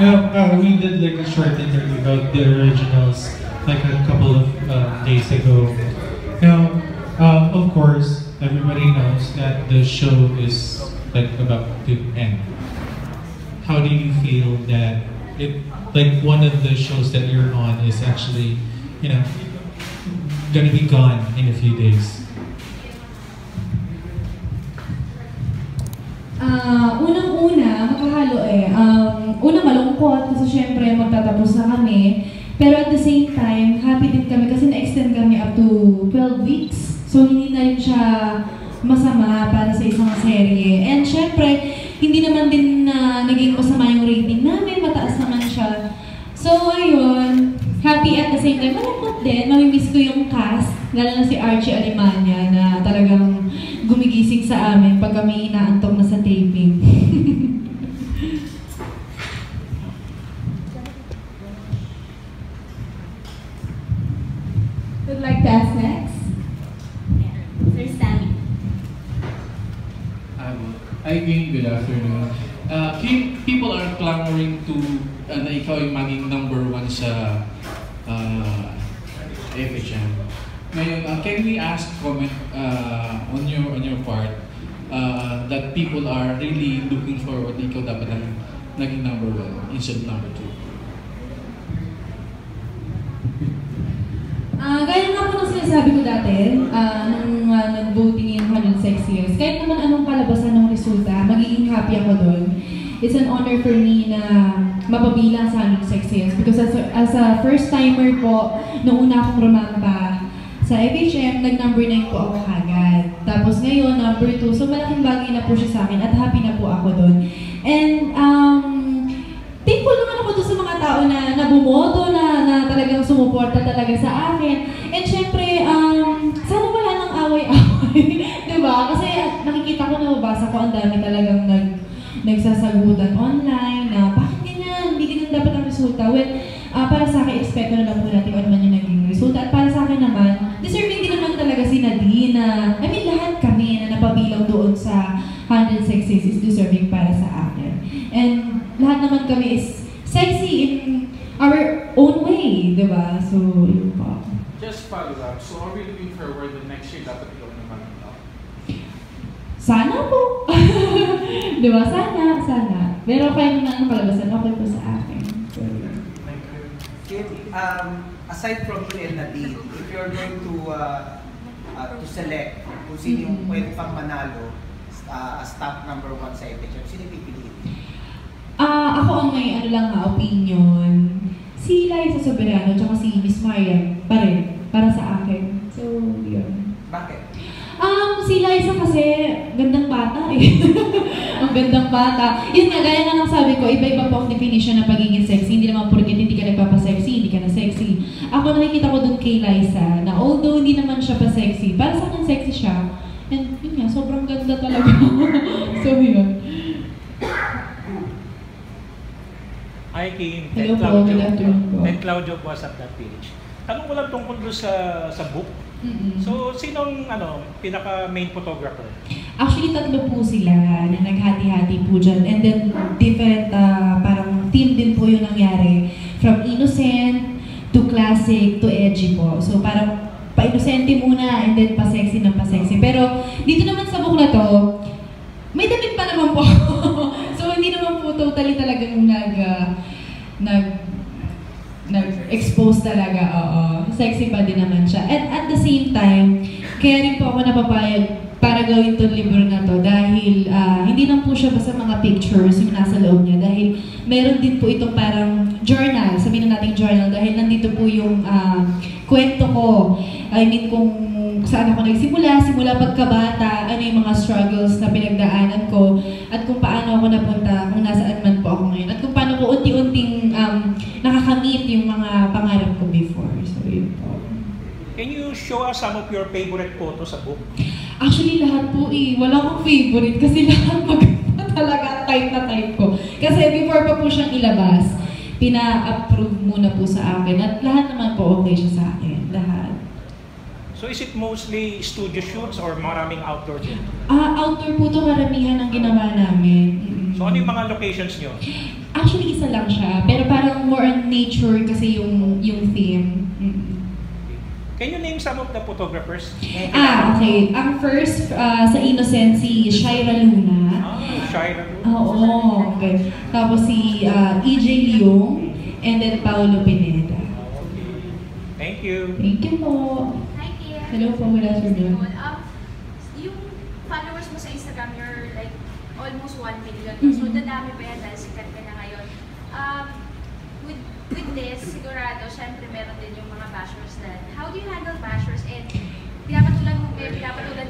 We did like a short interview about the originals like a couple of days ago. Now, of course, everybody knows that the show is like about to end. How do you feel that it, like one of the shows that you're on is actually, you know, gonna be gone in a few days? Unang-una, makahalo eh. Una malungkot kasi syempre magtatapos na kami. Pero at the same time, happy din kami kasi na-extend kami up to 12 weeks. So hindi na rin siya masama para sa isang serye. And syempre, hindi naman din naging masama yung rating namin, mataas naman siya. So ayun, happy at the same time. Malungkot din, mamimiss ko yung cast, lalo na si Archie Alimanya na talagang gumigising sa amin pag kami inaantok na sa taping. Would like to ask next? Sir Sammy. Hi, King. Good afternoon. King, people are clamoring to na ikaw yung maging #1 sa FHM. Ngayon, can we ask comment on your part that people are really looking forward na ikaw dapat ang naging #1 instead of #2? Gaya nga po nung sinasabi ko dati, nung nag-voting yung 106 years, kahit naman anong kalabasan ng resulta, magiging happy ako doon. It's an honor for me na mapabilang sa 106 years because as a first-timer po, nung una akong rumampa sa FHM, nag-9 po ako kagad. Tapos ngayon, #2, so malaking bagay na po siya sa akin at happy na po ako doon. And thankful naman ako doon sa mga tao na bumoto, na talagang sumuporta talaga sa akin. And syempre, sana wala nang away-away. Diba? Kasi nakikita ko, nababasa ko, ang dami talagang nagsasagutan online na bakit ganyan, hindi ganyan dapat ang resulta. Well, para sa akin, expect na lang po natin kung ano man yung naging resulta. At para sa akin naman, deserving din naman talaga si Nadine na, I mean, lahat kami na napabilang doon sa 106 is deserving para sa akin. And lahat naman kami is sexy in our own way, di ba? So, yun po. Just follow up. So, are we looking forward the next year dapat ikaw naman ito? Sana po. Di ba? Sana. Pero kaya na ang kalabasan, okay po sa akin. So, Kim, aside from you and Nadine, if you're going to select kung sino yung pwede pang manalo as top #1 sa FHM, sino yung pipiliin? Ako ang may opinion. Si Liza Soberano at si Miss Mariam pa rin, para sa akin. So, yun. Bakit? Si Liza kasi, gandang bata eh. Ang gandang bata. Yun nga, gaya nga ng sabi ko, iba-iba po ang definition ng pagiging sexy. Hindi naman porket hindi ka nagpapasexy, hindi ka na sexy. Ako nakikita ko dun kay Liza, na although hindi naman siya pa-sexy, para sa akin sexy siya. And yun nga, sobrang ganda talaga. So, yun. Hi, Kim. Hello po, good afternoon po. Ted Claudio po sa that page. Tanong ko lang tungkol doon sa book. So, sinong pinaka-main photographer? Actually, 3 po sila na naghati-hati po dyan. And then, different, parang team din po yung nangyari. From innocent to classic to edgy po. So, parang pa-innocente muna and then pa-sexy ng pa-sexy. Pero, dito naman sa book na to, may damit pa naman po. So, hindi naman po totally talagang nag-expose talaga, oo. Sexy pa din naman siya. And at the same time, kaya rin po ako napapayag para gawin itong libro na to dahil hindi lang po siya basta mga pictures yung nasa loob niya dahil meron din po itong parang journal, sabihin na natin journal dahil nandito po yung kwento ko. I mean kung saan ako simula pagkabata, ano yung mga struggles na pinagdaanan ko at kung paano ako napunta, kung nasaan man po ako ngayon at kung paano ko unti-unting nakakamit yung mga pangarap ko before. So yun po. Can you show us some of your favorite photos sa book? Actually, lahat po eh. Wala akong favorite kasi lahat maganda talaga type na type ko. Kasi before pa po siyang ilabas, pina-approve muna po sa akin at lahat naman po okay siya sa akin. Lahat. So is it mostly studio shoots or maraming outdoor din? Outdoor po ito karamihan ang ginawa namin. So ano yung mga locations nyo? Actually, isa lang siya. Pero parang more on nature kasi yung theme. Can you name some of the photographers? Okay. Ang first sa Innocent, si Shaira Luna. Shaira. Oo. Okay. Tapos si EJ Leong and then Paolo Pineda. Thank you. Thank you po. Hi, Kim. Hello po, good afternoon. Yung followers mo sa Instagram, you're like almost 1 million. So, dadami pa yan dahil sikat ka na ngayon. With this, sigurado, syempre meron din yung mga bashers na, how do you handle bashers? And pinapatulan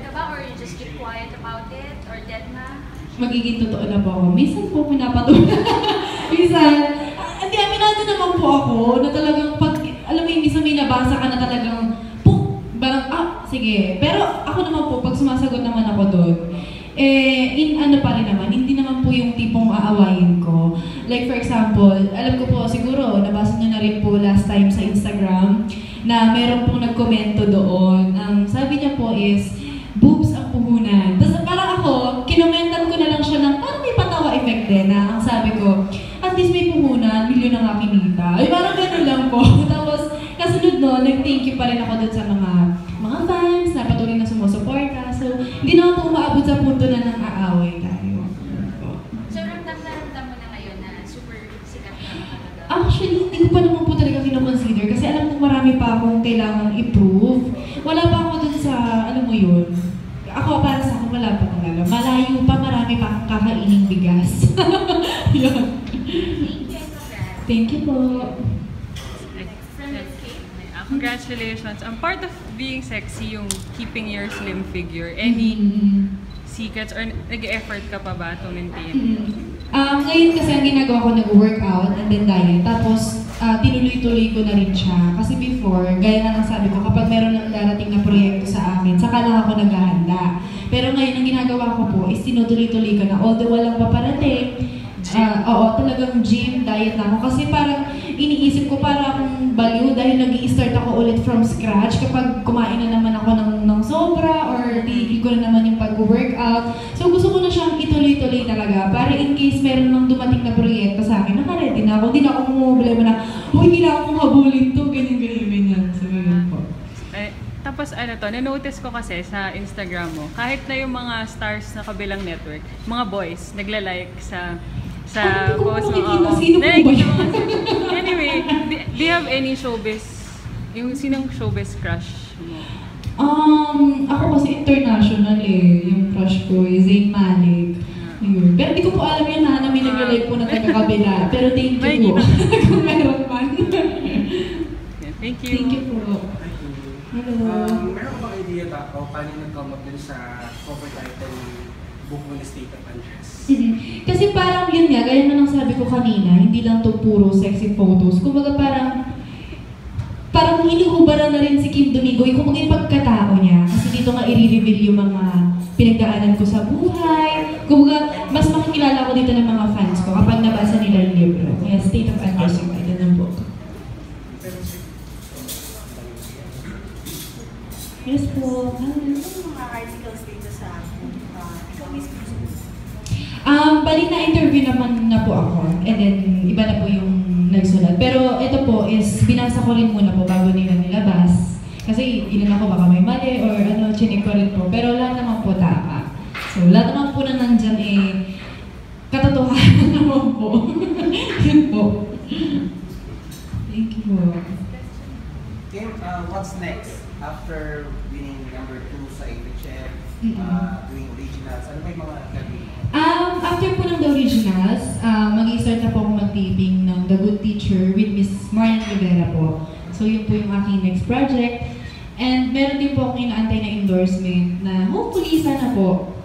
ka ba? Or you just keep quiet about it? Or dead na? Magiging totoo na po ako. Minsan po pinapatulan. Minsan, hindi, aminado naman po ako na talagang pag, alam mo yung minsan may nabasa ka na talagang, parang, sige. Pero ako naman po, pag sumasagot naman ako doon, pa rin naman, hindi naman po yung tipong aawayin ko. Like for example, alam ko po siguro, nabasa niyo na rin po last time sa Instagram, na meron pong nagkomento doon. Ang sabi niya po is, boobs ang puhunan. Tapos parang ako, kinomentan ko na lang siya ng parang may patawa effect din na ang sabi ko, at least may puhunan, milyon ang kinita. Ay parang gano'n lang po. Tapos kasunod no, nag-thank you pa rin ako doon sa mga fans na patuloy na sumusuporta. So hindi naman po umaabot sa punto na nang aaway tayo. So ramdam mo na ngayon na super sikat na talaga? Actually, hindi ko pa naman po talaga kinoconsider kasi alam ko marami pa akong kailangan i-prove. Wala pa ako dun sa, alam mo yun, ako para sa akin wala pa talaga. Malayo pa, marami pa akong kakaining bigas. Yun. Thank you and congrats. Thank you po. From Miss Kate. Congratulations. Ang part of being sexy yung keeping your slim figure. Any secrets or nag-effort ka pa ba to maintain? Ngayon kasi ang ginagawa ko, nag-workout and then diet. Tapos, tinuloy-tuloy ko na rin siya. Kasi before, gaya na lang sabi ko, kapag meron ng darating na proyekto sa amin, saka lang ako naghahanda. Pero ngayon, ang ginagawa ko po is tinutuloy-tuloy ko na. Although walang paparating, talagang gym, diet na ako. Kasi parang iniisip ko para akong baliw dahil nag-i-start ako ulit from scratch kapag kumain na naman ako ng sobra or tigil ko na naman yung pag-workout. So gusto ko na siyang ituloy-tuloy talaga para in case meron nang dumating na proyekto sa akin, naka-ready na ako. Hindi na ako problema na, hindi na akong habulin to, ganyan. So yun po. Tapos na-notice ko kasi sa Instagram mo, kahit na yung mga stars na kabilang network, mga boys, nagla-like sa post mo. Anyway, do you have any showbiz? Yung sinong showbiz crush mo? Ako kasi international yung crush ko, Zayn Malik. Yun. Pero di ko po alam yun na may nag-like po na taga-kabila. Pero thank you po. Kung meron man. Thank you. Thank you po. Hello. Meron ka bang idea ba o paano nag-come up dun sa cover title book mo na State of Undress? Kasi parang yun nga, gaya na lang sabi ko kanina, hindi lang to puro sexy photos. Kumbaga parang hinuhubaran na rin si Kim Domingo, yung kumbaga yung pagkatao niya. Kasi dito nga i-reveal yung mga pinagdaanan ko sa buhay. Kumbaga, mas makikilala ko dito ng mga fans ko kapag nabasa nila yung libro. Kaya State of Undress yung title ng book. Yes po. Ano yung mga articles dito sa ikaw mismo? Bali na-interview naman na po ako. And then, iba na po yung nagsulat. Pero ito po is, binasa ko rin muna po bago nila nilabas. Kasi ilan ako baka may mali or chinik ko rin po. Pero lahat naman po tama. So, lahat naman po na nandyan katotohanan naman po. Yun po. Thank you po. Kim, what's next? After winning number 2 sa APHF, doing originals, ano ba yung mga gagawin? After po ng The Originals, mag-i-start na po ako mag-taping ng The Good Teacher with Miss Marian Rivera po. So yun po yung aking next project. And meron din po akong inaantay na endorsement na hopefully sana po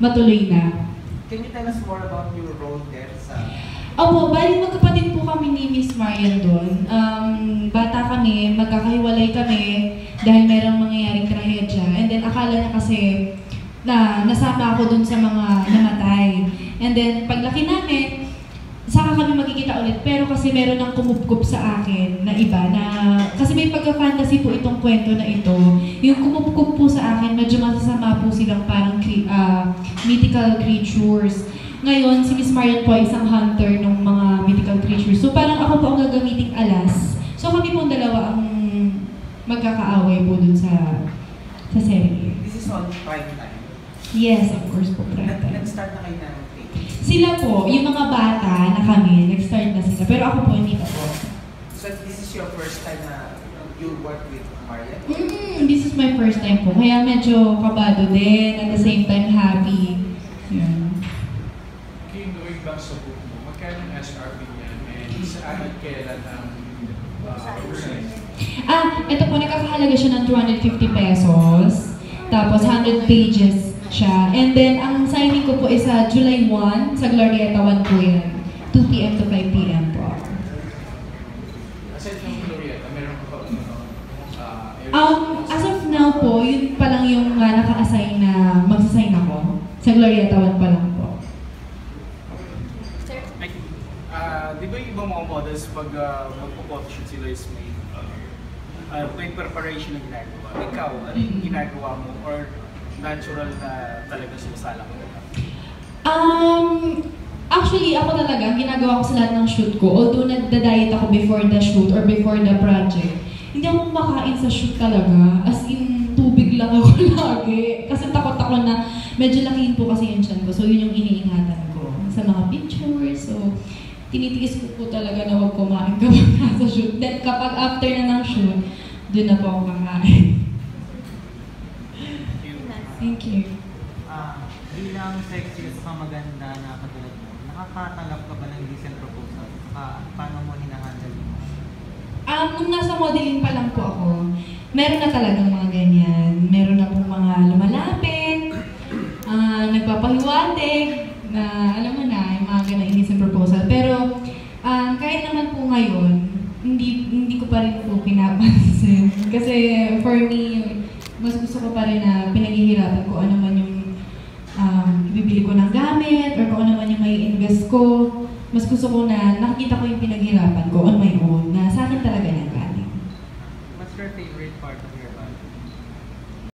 matuloy na. Can you tell us more about your role there sa... Opo, bali magkapatid po kami ni Miss Marian doon. Bata kami, magkakahiwalay kami dahil merong mangyayaring trahedya. And then akala niya kasi na nasama ako dun sa mga namatay. And then paglaki namin, saka kami magkikita ulit. Pero kasi meron ng kumupkup sa akin na iba na, kasi may pagka-fantasy po itong kwento na ito. Yung kumupkup po sa akin, medyo masasama po silang parang mythical creatures. Ngayon, si Miss Marian po ay isang hunter ng mga mythical creatures. So parang ako po ang gagamiting alas. So kami pong dalawa ang magkakaaway po dun sa serye. This is on prime time. Yes, of course po, prime time. Nag-start na kayo ng taping? Sila po, yung mga bata na kami, nag-start na sila. Pero ako po, hindi pa po. So this is your first time na you work with Marian? This is my first time po. Kaya medyo kabado din, at the same time happy. Yun. Kim, going back sa book mo, magkano ang SRP niyan? And saan at kailan ang release? Ito po, nakakahalaga siya ng 250 pesos. Tapos 100 pages siya. And then, ang signing ko po is sa July 1, sa Glorieta 1 po yan. 2 p.m. to 5 p.m. po. Aside from Glorieta, meron ka pa As of now po, yun pa lang yung naka-assign na magsasign ako. Sa Glorieta 1 pa lang po. Di ba yung ibang mga models pag magpo-photoshoot sila is may preparation na ginagawa? Ikaw, ano yung ginagawa mo? Or natural na talaga sumasala ko? Actually, ako talaga, ginagawa ko sa lahat ng shoot ko. Although nagda-diet ako before the shoot or before the project, hindi ako kumakain sa shoot talaga. As in, tubig lang ako lagi. Kasi takot ako na medyo lakihin po kasi yung tiyan ko. So, yun yung iniingatan ko sa mga pictures. So, tinitiis ko po talaga na huwag kumain kapag nasa shoot. Then, kapag after na ng shoot, doon na po ako kakain. Thank you. Bilang sexy at saka maganda na katulad mo, nakakatanggap ka ba ng decent proposal? Paano mo hinahandle mo? Nung nasa modeling pa lang po ako, meron na talagang mga ganyan. Meron na pong mga lumalapit, nagpapahiwatig, na alam mo na, yung mga ganang indecent proposal. Pero kahit naman po ngayon, hindi ko pa rin po pinapansin. Kasi for me, mas gusto ko pa rin na pinaghihirapan ko ano man yung ibibili ko ng gamit or kung ano man yung may invest ko. Mas gusto ko na nakikita ko yung pinaghirapan ko on my own, na sa akin talaga nanggaling. What's your favorite part of your body?